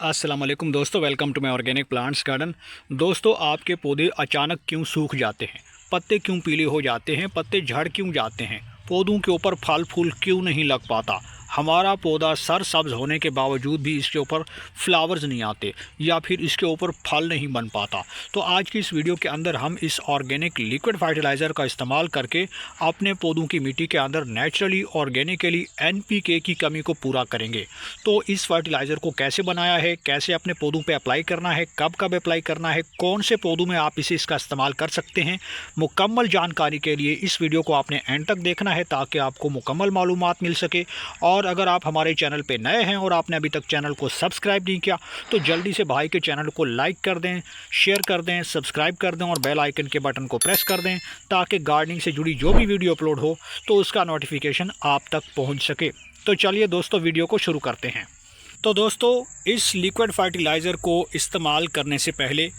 अस्सलाम वालेकुम दोस्तों, welcome to my organic plants garden. दोस्तों, आपके पौधे अचानक क्यों सूख जाते हैं? पत्ते क्यों पीले हो जाते हैं? पत्ते झड़ क्यों जाते हैं? पौधों के ऊपर फल फूल क्यों नहीं लग पाता? हमारा पौधा सरसब्ज होने के बावजूद भी इसके ऊपर फ्लावर्स नहीं आते या फिर इसके ऊपर फल नहीं बन पाता। तो आज की इस वीडियो के अंदर हम इस ऑर्गेनिक लिक्विड फर्टिलाइज़र का इस्तेमाल करके अपने पौधों की मिट्टी के अंदर नेचुरली ऑर्गेनिकली एनपीके की कमी को पूरा करेंगे। तो इस फर्टिलाइज़र को कैसे बनाया है, कैसे अपने पौधों पे अप्लाई करना है, कब कब अप्लाई करना है, कौन से पौधों में आप इसका इस्तेमाल कर सकते हैं, मुकम्मल जानकारी के लिए इस वीडियो को आपने एंड तक देखना है ताकि आपको मुकम्मल मालूमात मिल सके। और अगर आप हमारे चैनल पे नए हैं और आपने अभी तक चैनल को सब्सक्राइब नहीं किया तो जल्दी से भाई के चैनल को लाइक कर दें, शेयर कर दें, सब्सक्राइब कर दें और बेल आइकन के बटन को प्रेस कर दें ताकि गार्डनिंग से जुड़ी जो भी वीडियो अपलोड हो तो उसका नोटिफिकेशन आप तक पहुंच सके। तो चलिए दोस्तों, वीडियो को शुरू करते हैं। तो दोस्तों, इस लिक्विड फर्टिलाइज़र को इस्तेमाल करने से पहले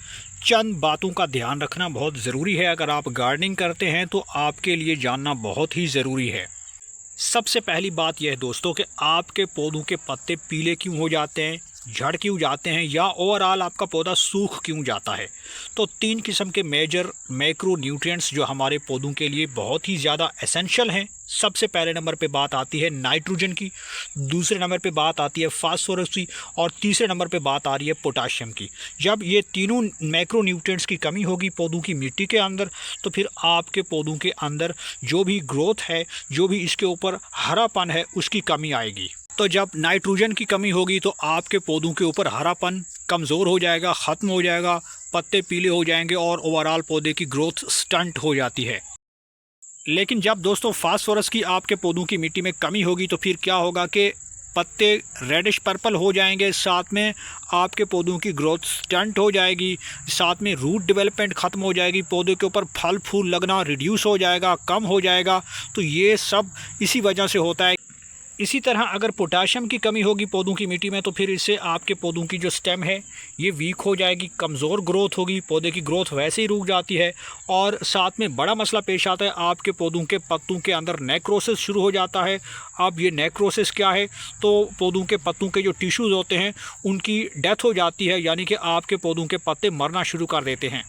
चंद बातों का ध्यान रखना बहुत ज़रूरी है। अगर आप गार्डनिंग करते हैं तो आपके लिए जानना बहुत ही ज़रूरी है। सबसे पहली बात यह है दोस्तों कि आपके पौधों के पत्ते पीले क्यों हो जाते हैं, झड़ क्यों जाते हैं या ओवरऑल आपका पौधा सूख क्यों जाता है। तो 3 किस्म के मेजर मैक्रो न्यूट्रिएंट्स जो हमारे पौधों के लिए बहुत ही ज़्यादा एसेंशियल हैं। सबसे पहले नंबर पे बात आती है नाइट्रोजन की, दूसरे नंबर पे बात आती है फास्फोरस की और तीसरे नंबर पे बात आ रही है पोटाशियम की। जब ये तीनों मैक्रो न्यूट्रिएंट्स की कमी होगी पौधों की मिट्टी के अंदर तो फिर आपके पौधों के अंदर जो भी ग्रोथ है, जो भी इसके ऊपर हरापन है, उसकी कमी आएगी। तो जब नाइट्रोजन की कमी होगी तो आपके पौधों के ऊपर हरापन कमज़ोर हो जाएगा, ख़त्म हो जाएगा, पत्ते पीले हो जाएंगे और ओवरऑल पौधे की ग्रोथ स्टंट हो जाती है। लेकिन जब दोस्तों फास्फोरस की आपके पौधों की मिट्टी में कमी होगी तो फिर क्या होगा कि पत्ते रेडिश पर्पल हो जाएंगे, साथ में आपके पौधों की ग्रोथ स्टंट हो जाएगी, साथ में रूट डेवलपमेंट ख़त्म हो जाएगी, पौधे के ऊपर फल फूल लगना रिड्यूस हो जाएगा, कम हो जाएगा। तो ये सब इसी वजह से होता है। इसी तरह अगर पोटाशियम की कमी होगी पौधों की मिट्टी में तो फिर इससे आपके पौधों की जो स्टेम है ये वीक हो जाएगी, कमज़ोर ग्रोथ होगी, पौधे की ग्रोथ वैसे ही रुक जाती है। और साथ में बड़ा मसला पेश आता है, आपके पौधों के पत्तों के अंदर नेक्रोसिस शुरू हो जाता है। अब ये नेक्रोसिस क्या है? तो पौधों के पत्तों के जो टिश्यूज़ होते हैं उनकी डेथ हो जाती है, यानी कि आपके पौधों के पत्ते मरना शुरू कर देते हैं।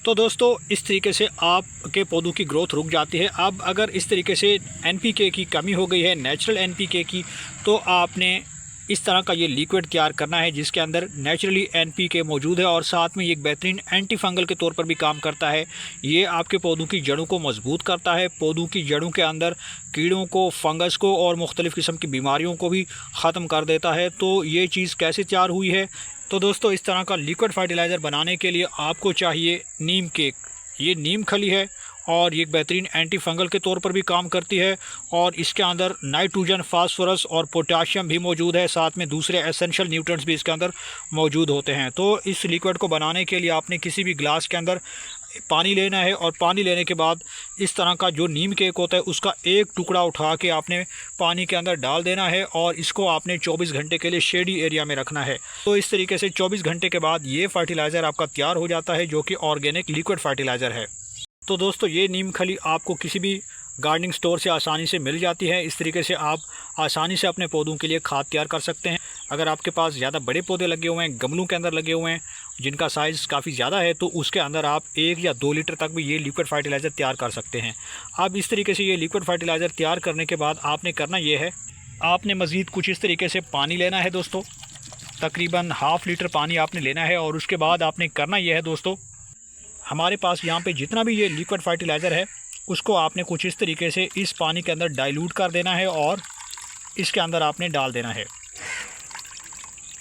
तो दोस्तों, इस तरीके से आपके पौधों की ग्रोथ रुक जाती है। अब अगर इस तरीके से एनपीके की कमी हो गई है, नेचुरल एनपीके की, तो आपने इस तरह का ये लिक्विड तैयार करना है जिसके अंदर नेचुरली एनपीके मौजूद है और साथ में ये एक बेहतरीन एंटी फंगल के तौर पर भी काम करता है। ये आपके पौधों की जड़ों को मजबूत करता है, पौधों की जड़ों के अंदर कीड़ों को, फंगस को और मुख्तलिफ़ किस्म की बीमारियों को भी ख़त्म कर देता है। तो ये चीज़ कैसे तैयार हुई है? तो दोस्तों, इस तरह का लिक्विड फर्टिलाइज़र बनाने के लिए आपको चाहिए नीम केक। ये नीम खली है और ये एक बेहतरीन एंटी फंगल के तौर पर भी काम करती है और इसके अंदर नाइट्रोजन, फास्फोरस और पोटाशियम भी मौजूद है, साथ में दूसरे एसेंशियल न्यूट्रिएंट्स भी इसके अंदर मौजूद होते हैं। तो इस लिक्विड को बनाने के लिए आपने किसी भी ग्लास के अंदर पानी लेना है और पानी लेने के बाद इस तरह का जो नीम केक होता है उसका एक टुकड़ा उठा के आपने पानी के अंदर डाल देना है और इसको आपने 24 घंटे के लिए शेडी एरिया में रखना है। तो इस तरीके से 24 घंटे के बाद ये फर्टिलाइज़र आपका तैयार हो जाता है जो कि ऑर्गेनिक लिक्विड फर्टिलाइज़र है। तो दोस्तों, ये नीम खली आपको किसी भी गार्डनिंग स्टोर से आसानी से मिल जाती है। इस तरीके से आप आसानी से अपने पौधों के लिए खाद तैयार कर सकते हैं। अगर आपके पास ज़्यादा बड़े पौधे लगे हुए हैं, गमलों के अंदर लगे हुए हैं जिनका साइज़ काफ़ी ज़्यादा है, तो उसके अंदर आप 1 या 2 लीटर तक भी ये लिक्विड फर्टिलाइज़र तैयार कर सकते हैं। अब इस तरीके से ये लिक्विड फर्टिलाइज़र तैयार करने के बाद आपने करना ये है, आपने मज़ीद कुछ इस तरीके से पानी लेना है दोस्तों, तकरीबन ½ लीटर पानी आपने लेना है। और उसके बाद आपने करना यह है दोस्तों, हमारे पास यहाँ पे जितना भी ये लिक्विड फर्टिलाइज़र है उसको आपने कुछ इस तरीके से इस पानी के अंदर डाइल्यूट कर देना है और इसके अंदर आपने डाल देना है।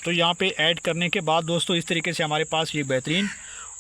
तो यहाँ पे ऐड करने के बाद दोस्तों, इस तरीके से हमारे पास ये बेहतरीन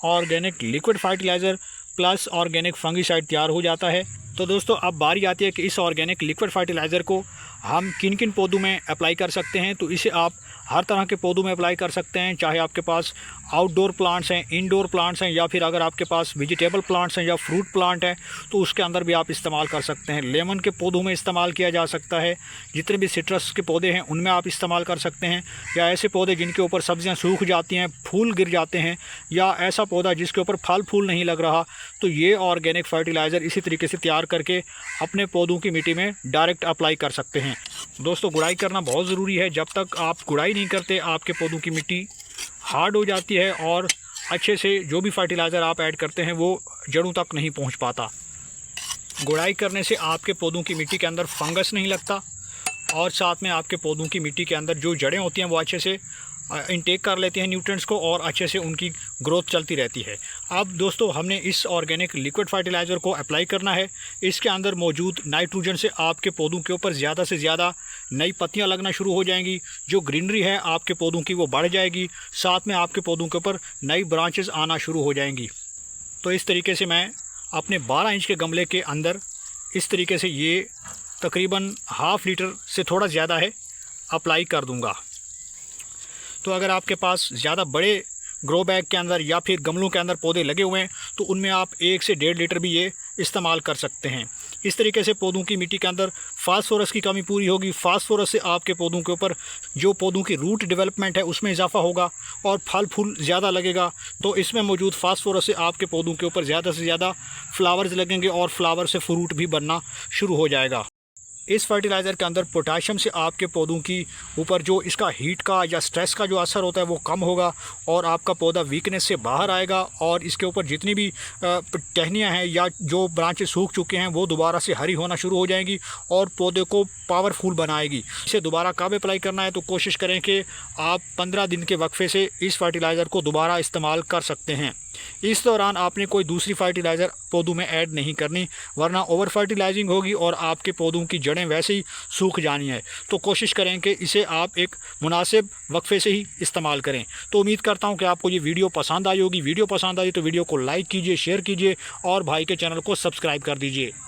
organic liquid fertiliser plus organic fungicide तैयार हो जाता है। तो दोस्तों, अब बारी आती है कि इस ऑर्गेनिक लिक्विड फर्टिलाइज़र को हम किन किन पौधों में अप्लाई कर सकते हैं। तो इसे आप हर तरह के पौधों में अप्लाई कर सकते हैं, चाहे आपके पास आउटडोर प्लांट्स हैं, इंडोर प्लांट्स हैं, या फिर अगर आपके पास वेजिटेबल प्लांट्स हैं या फ्रूट प्लांट है तो उसके अंदर भी आप इस्तेमाल कर सकते हैं। लेमन के पौधों में इस्तेमाल किया जा सकता है, जितने भी सिट्रस के पौधे हैं उनमें आप इस्तेमाल कर सकते हैं, या ऐसे पौधे जिनके ऊपर सब्जियां सूख जाती हैं, फूल गिर जाते हैं, या ऐसा पौधा जिसके ऊपर फल फूल नहीं लग रहा, तो ये ऑर्गेनिक फर्टिलाइज़र इसी तरीके से तैयार करके अपने पौधों की मिट्टी में डायरेक्ट अप्लाई कर सकते हैं। दोस्तों, गुड़ाई करना बहुत ज़रूरी है। जब तक आप गुड़ाई अप्लाई नहीं करते आपके पौधों की मिट्टी हार्ड हो जाती है और अच्छे से जो भी फर्टिलाइज़र आप ऐड करते हैं वो जड़ों तक नहीं पहुंच पाता। गुड़ाई करने से आपके पौधों की मिट्टी के अंदर फंगस नहीं लगता और साथ में आपके पौधों की मिट्टी के अंदर जो जड़ें होती हैं वो अच्छे से इनटेक कर लेती हैं न्यूट्रिएंट्स को और अच्छे से उनकी ग्रोथ चलती रहती है। अब दोस्तों हमने इस ऑर्गेनिक लिक्विड फर्टिलाइज़र को अप्लाई करना है। इसके अंदर मौजूद नाइट्रोजन से आपके पौधों के ऊपर ज़्यादा से ज़्यादा नई पत्तियां लगना शुरू हो जाएंगी। जो ग्रीनरी है आपके पौधों की वो बढ़ जाएगी। साथ में आपके पौधों के ऊपर नई ब्रांचेस आना शुरू हो जाएंगी। तो इस तरीके से मैं अपने 12 इंच के गमले के अंदर इस तरीके से ये तकरीबन ½ लीटर से थोड़ा ज़्यादा है अप्लाई कर दूंगा। तो अगर आपके पास ज़्यादा बड़े ग्रो बैग के अंदर या फिर गमलों के अंदर पौधे लगे हुए हैं तो उनमें आप 1 से 1.5 लीटर भी ये इस्तेमाल कर सकते हैं। इस तरीके से पौधों की मिट्टी के अंदर फास्फोरस की कमी पूरी होगी। फास्फोरस से आपके पौधों के ऊपर जो पौधों की रूट डेवलपमेंट है उसमें इजाफा होगा और फल फूल ज़्यादा लगेगा। तो इसमें मौजूद फास्फोरस से आपके पौधों के ऊपर ज़्यादा से ज़्यादा फ्लावर्स लगेंगे और फ्लावर से फ्रूट भी बनना शुरू हो जाएगा। इस फर्टिलाइज़र के अंदर पोटाशियम से आपके पौधों की ऊपर जो इसका हीट का या स्ट्रेस का जो असर होता है वो कम होगा और आपका पौधा वीकनेस से बाहर आएगा और इसके ऊपर जितनी भी टहनियाँ हैं या जो ब्रांचेस सूख चुके हैं वो दोबारा से हरी होना शुरू हो जाएंगी और पौधे को पावरफुल बनाएगी। इसे दोबारा कब अप्लाई करना है तो कोशिश करें कि आप 15 दिन के वक्फे से इस फर्टिलाइज़र को दोबारा इस्तेमाल कर सकते हैं। इस दौरान आपने कोई दूसरी फर्टिलाइज़र पौधों में ऐड नहीं करनी वरना ओवर फर्टिलाइजिंग होगी और आपके पौधों की जड़ें वैसे ही सूख जानी है। तो कोशिश करें कि इसे आप एक मुनासिब वक्फे से ही इस्तेमाल करें। तो उम्मीद करता हूं कि आपको ये वीडियो पसंद आई होगी। वीडियो पसंद आई तो वीडियो को लाइक कीजिए, शेयर कीजिए और भाई के चैनल को सब्सक्राइब कर दीजिए।